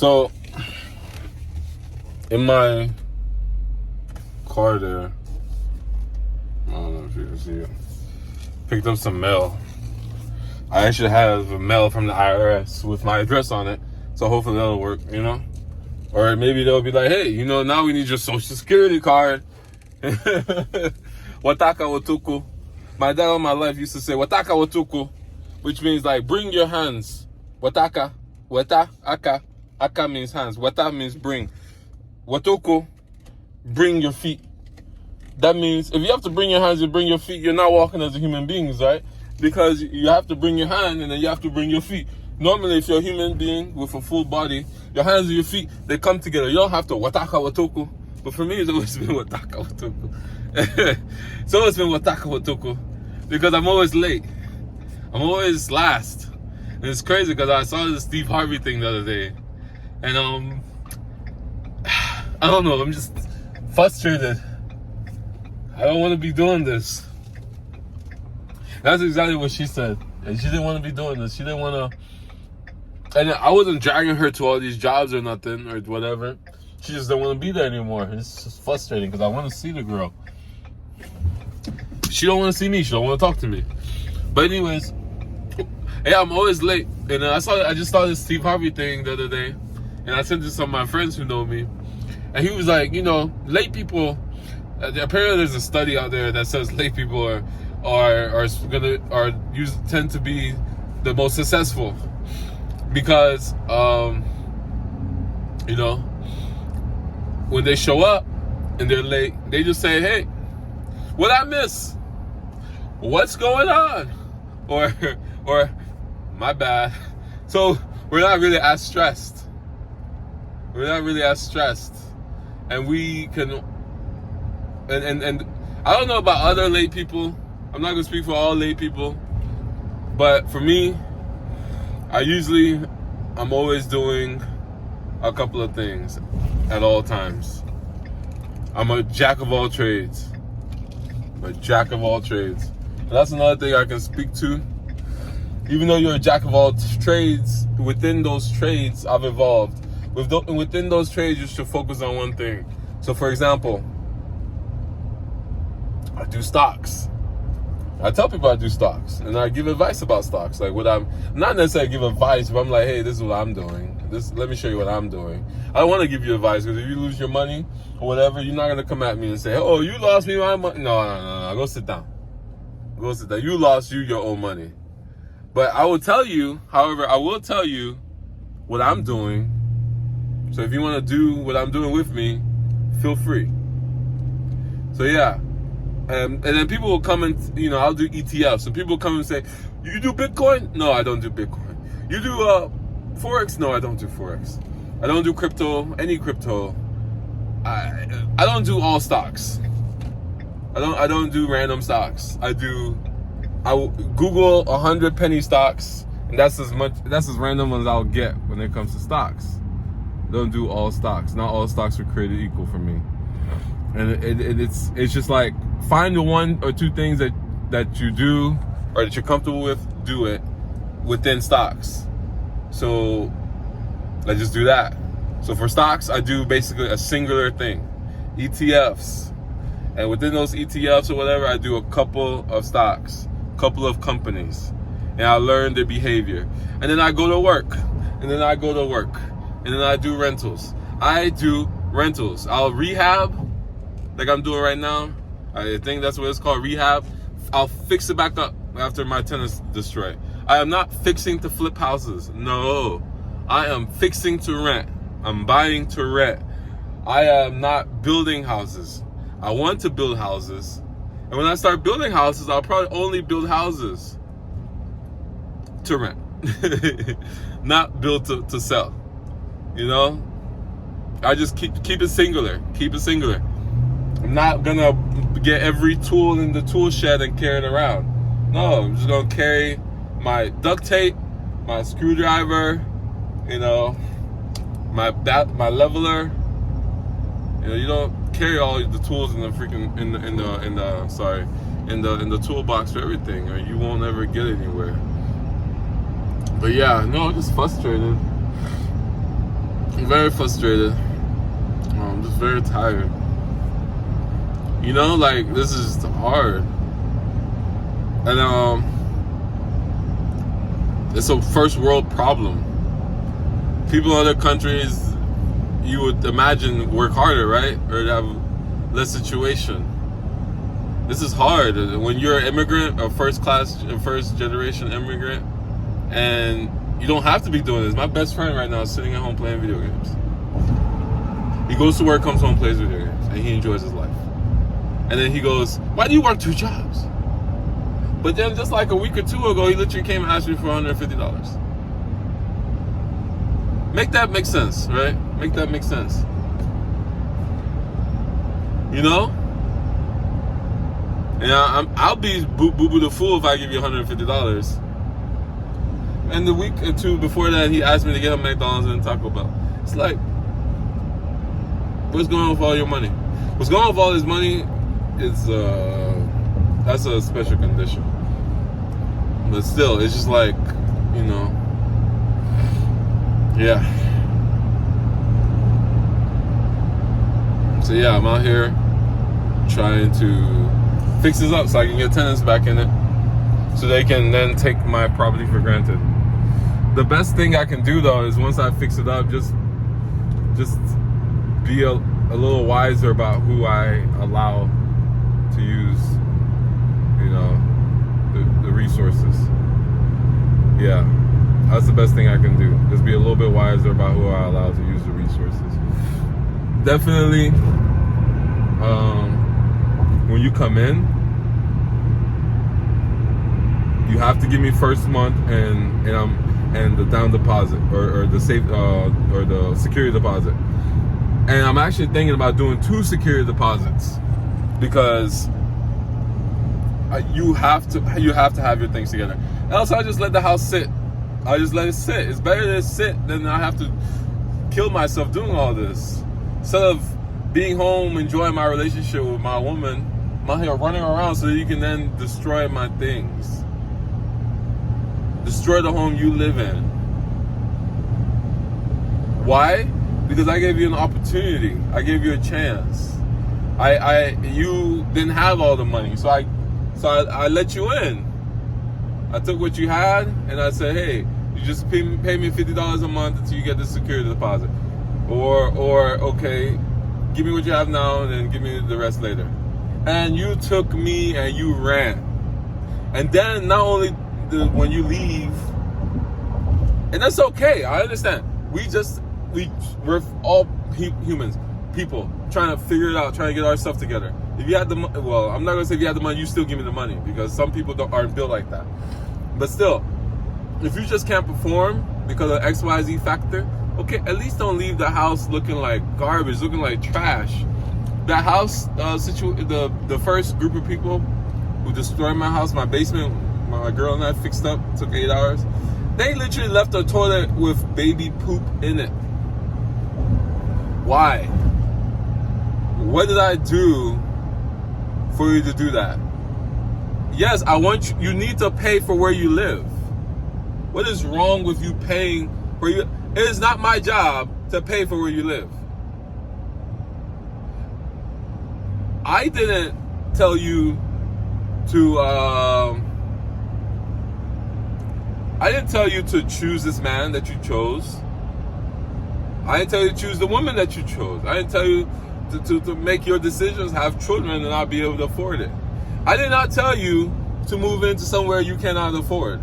So, in my car there, I don't know if you can see it, picked up some mail. I actually have a mail from the IRS with my address on it, so hopefully that'll work, you know? Or maybe they'll be like, hey, you know, now we need your social security card. Wataka watuku. My dad all my life used to say, Wataka watuku, which means like, bring your hands. Wataka, wata, aka. Aka means hands. Wata means bring. Watuku, bring your feet. That means if you have to bring your hands and bring your feet, you're not walking as a human being, right? Because you have to bring your hand and then you have to bring your feet. Normally, if you're a human being with a full body, your hands and your feet, they come together. You don't have to wataka watuku. But for me, it's always been wataka watuku. It's always been wataka watuku. Because I'm always late. I'm always last. And it's crazy because I saw this Steve Harvey thing the other day. And I don't know, I'm just frustrated. I don't want to be doing this. That's exactly what she said. And she didn't want to be doing this. She didn't want to. And I wasn't dragging her to all these jobs or nothing or whatever. She just didn't want to be there anymore. It's just frustrating because I want to see the girl. She don't want to see me. She don't want to talk to me. But anyways, yeah, I'm always late. And I just saw this Steve Harvey thing the other day. And I sent it to some of my friends who know me. And he was like, you know, late people. Apparently, there's a study out there that says late people tend to be the most successful because you know, when they show up and they're late, they just say, "Hey, what I miss? What's going on?" Or my bad. So we're not really as stressed. And we can. And I don't know about other late people. I'm not gonna speak for all late people, but for me, I'm always doing a couple of things at all times. I'm a jack of all trades. And that's another thing I can speak to. Even though you're a jack of all trades, within those trades, I've evolved. Within those trades, you should focus on one thing. So, for example, I do stocks. I tell people I do stocks, and I give advice about stocks. Like I'm not necessarily give advice, but I'm like, hey, this is what I'm doing. Let me show you what I'm doing. I don't want to give you advice because if you lose your money or whatever, you're not gonna come at me and say, oh, you lost me my money. No. Go sit down. You lost your own money. But I will tell you, however, what I'm doing. So if you want to do what I'm doing with me, feel free. So yeah. And then people will come and, you know, I'll do ETFs. And people will come and say, you do Bitcoin? No, I don't do Bitcoin. You do Forex? No, I don't do Forex. I don't do any crypto. I don't do all stocks. I don't do random stocks. I Google 100 penny stocks, and that's as random as I'll get when it comes to stocks. I don't do all stocks. Not all stocks are created equal for me. And it's just like, find the one or two things that you do or that you're comfortable with, do it within stocks. So let's just do that. So for stocks, I do basically a singular thing, ETFs. And within those ETFs or whatever, I do a couple of stocks, couple of companies. And I learn their behavior. And then I go to work. And then I do rentals. I'll rehab. Like I'm doing right now. I think that's what it's called, rehab. I'll fix it back up after my tenants destroy. I am not fixing to flip houses. No. I am fixing to rent. I'm buying to rent. I am not building houses. I want to build houses. And when I start building houses, I'll probably only build houses to rent. Not build to sell. You know? I just keep it singular. I'm not gonna get every tool in the tool shed and carry it around. No, I'm just gonna carry my duct tape, my screwdriver, you know, my leveler. You know, you don't carry all the tools in the freaking in the toolbox for everything, or you won't ever get anywhere. But yeah, no, I'm just frustrated. I'm very frustrated. I'm just very tired. You know, like, this is hard. And it's a first world problem. People in other countries, you would imagine, work harder, right? Or have less situation. This is hard. When you're an immigrant, a first generation immigrant, and you don't have to be doing this. My best friend right now is sitting at home playing video games. He goes to work, comes home, plays video games, and he enjoys his life. And then he goes, why do you work 2 jobs? But then just like a week or 2 ago, he literally came and asked me for $150. Make that make sense, right? Make that make sense. You know? And I'll be boo-boo the fool if I give you $150. And the week or 2 before that, he asked me to get him McDonald's and Taco Bell. It's like, what's going on with all your money? What's going on with all his money is, that's a special condition. But still, it's just like, you know, yeah. So yeah, I'm out here trying to fix this up so I can get tenants back in it, so they can then take my property for granted. The best thing I can do though is once I fix it up, just be a little wiser about who I allow to use, you know, the resources. Yeah, that's the best thing I can do. Just be a little bit wiser about who I allow to use the resources. Definitely, when you come in, you have to give me first month and the down deposit or the safe or the security deposit. And I'm actually thinking about doing 2 security deposits because you have to have your things together. Else I just let the house sit. I just let it sit. It's better to sit than I have to kill myself doing all this. Instead of being home, enjoying my relationship with my woman, I'm out here running around so that you can then destroy my things. Destroy the home you live in. Why? Because I gave you an opportunity. I gave you a chance. You didn't have all the money, so I let you in. I took what you had and I said, hey, you just pay me $50 a month until you get the security deposit. Or okay, give me what you have now and then give me the rest later. And you took me and you ran. And then not only when you leave, and that's okay, I understand. We're all humans, people trying to figure it out, trying to get our stuff together. If you had the money, well, I'm not gonna say if you had the money, you still give me the money because some people aren't built like that. But still, if you just can't perform because of XYZ factor, okay, at least don't leave the house looking like garbage, looking like trash. That house, the first group of people who destroyed my house, my basement, my girl and I fixed up, took 8 hours. They literally left a toilet with baby poop in it. Why? What did I do for you to do that? Yes, you need to pay for where you live. What is wrong with you paying for you? It is not my job to pay for where you live. I didn't tell you to I didn't tell you to choose this man that you chose. I didn't tell you to choose the woman that you chose. I didn't tell you to make your decisions, have children, and not be able to afford it. I did not tell you to move into somewhere you cannot afford.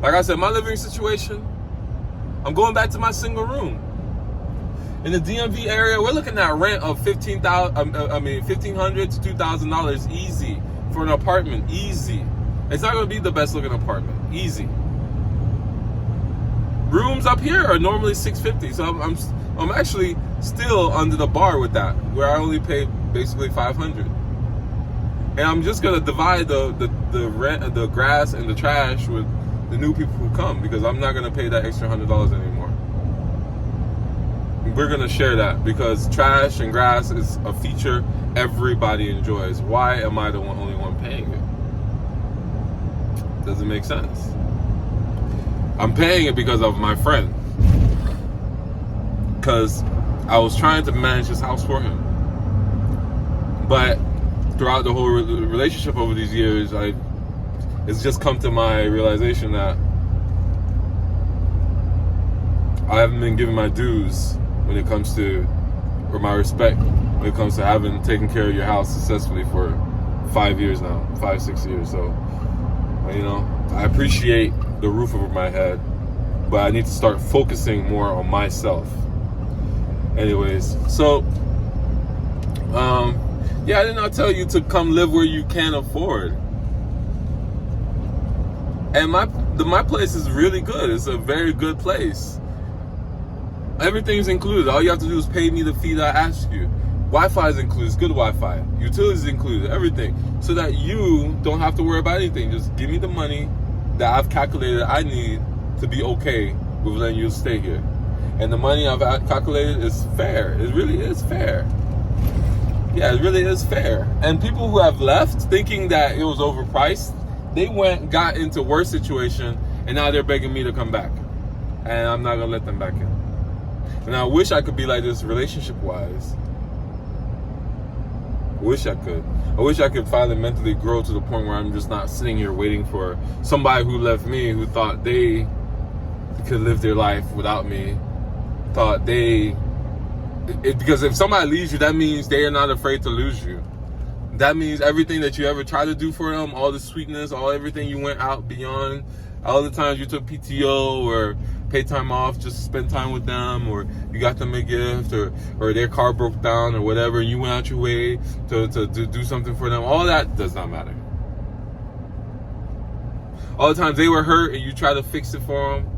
Like I said, my living situation, I'm going back to my single room. In the DMV area, we're looking at rent of $1,500 to $2,000 easy for an apartment. Easy. It's not going to be the best looking apartment. Easy. Rooms up here are normally $650, so I'm actually still under the bar with that, where I only pay basically $500. And I'm just gonna divide the rent, the grass, and the trash with the new people who come because I'm not gonna pay that extra $100 anymore. We're gonna share that because trash and grass is a feature everybody enjoys. Why am I the only one paying it? Doesn't make sense. I'm paying it because of my friend. because I was trying to manage his house for him. But throughout the whole relationship over these years, it's just come to my realization that I haven't been given my dues when it comes to, or my respect when it comes to having taken care of your house successfully for 5 years now, 5-6 years. So, you know, I appreciate the roof over my head, but I need to start focusing more on myself. Anyways, so, yeah, I did not tell you to come live where you can afford. And my place is really good. It's a very good place. Everything's included. All you have to do is pay me the fee that I asked you. Wi-Fi is included. It's good Wi-Fi. Utilities included. Everything. So that you don't have to worry about anything. Just give me the money that I've calculated I need to be okay with letting you stay here. And the money I've calculated is fair. It really is fair. Yeah, it really is fair. And people who have left thinking that it was overpriced, they got into worse situation, and now they're begging me to come back. And I'm not going to let them back in. And I wish I could be like this relationship-wise. Wish I could. I wish I could finally mentally grow to the point where I'm just not sitting here waiting for somebody who left me, who thought they could live their life without me. Because if somebody leaves you, that means they are not afraid to lose you. That means everything that you ever tried to do for them, all the sweetness, everything you went out beyond, all the times you took PTO or paid time off just to spend time with them, or you got them a gift, or their car broke down or whatever, and you went out your way to do something for them, all that does not matter. All the times they were hurt and you try to fix it for them,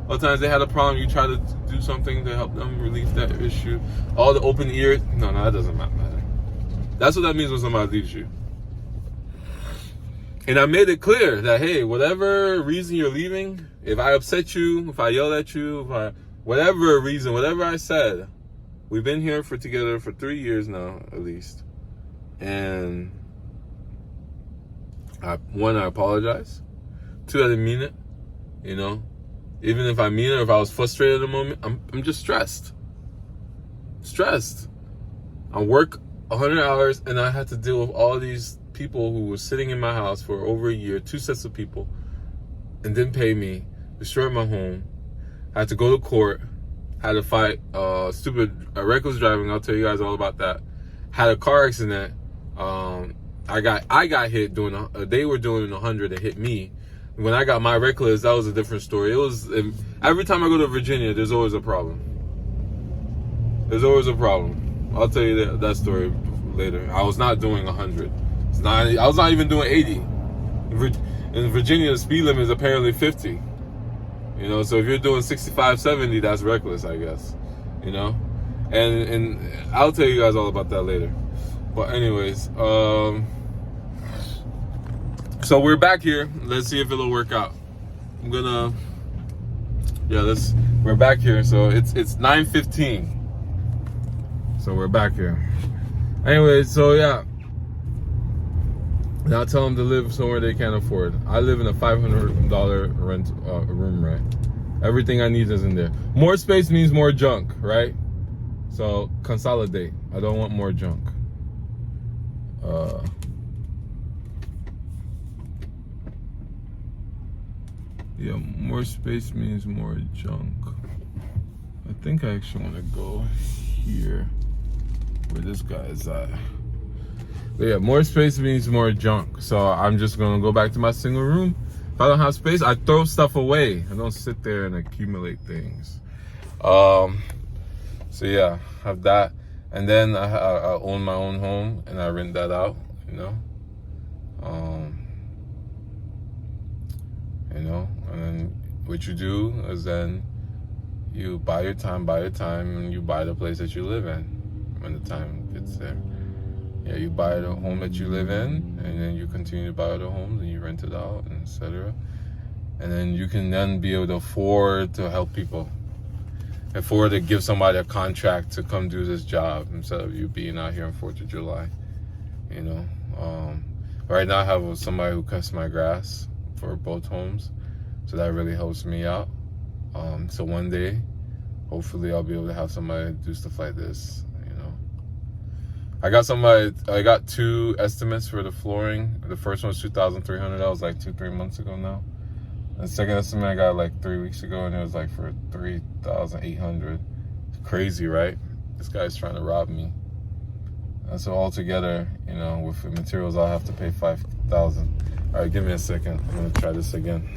all the times they had a problem, you try to do something to help them relieve that issue. All the open ears, no, that doesn't matter. That's what that means when somebody leaves you. And I made it clear that, hey, whatever reason you're leaving, if I upset you, if I yelled at you, whatever reason, whatever I said, we've been here together for 3 years now, at least. And I apologize. 2, I didn't mean it. You know, even if I mean it, or if I was frustrated at the moment, I'm just stressed. I work 100 hours, and I had to deal with all these people who were sitting in my house for over a year, 2 sets of people, and didn't pay me, destroyed my home. I had to go to court, had to fight reckless driving. I'll tell you guys all about that. Had a car accident. I got hit they were doing 100 and hit me. When I got my reckless, that was a different story. It was every time I go to Virginia, there's always a problem. I'll tell you that story later. I was not doing 100. I was not even doing 80. In Virginia, the speed limit is apparently 50. You know, so if you're doing 65, 70, that's reckless, I guess. You know? And I'll tell you guys all about that later. But anyways, so we're back here. Let's see if it'll work out. We're back here. So it's 9:15. So we're back here. Anyways, so yeah. Now tell them to live somewhere they can't afford. I live in a $500 room rent. Everything I need is in there. More space means more junk, right? So consolidate. I don't want more junk. Yeah, more space means more junk. I think I actually want to go here where this guy is at. But yeah, more space means more junk. So I'm just gonna go back to my single room. If I don't have space, I throw stuff away. I don't sit there and accumulate things. So yeah, have that. And then I own my own home and I rent that out, you know. And then what you do is then you buy your time, and you buy the place that you live in when the time gets there. Yeah, you buy the home that you live in, and then you continue to buy other homes, and you rent it out, and etc. And then you can then be able to afford to help people, afford to give somebody a contract to come do this job instead of you being out here on 4th of July. You know, right now I have somebody who cuts my grass for both homes, so that really helps me out. So one day hopefully I'll be able to have somebody do stuff like this. I got 2 estimates for the flooring. The first one was $2,300. That was like 2-3 months ago now. And the second estimate I got like 3 weeks ago, and it was like for $3,800. Crazy, right? This guy's trying to rob me. And so altogether, with the materials, I'll have to pay $5,000. All right, give me a second. I'm gonna try this again.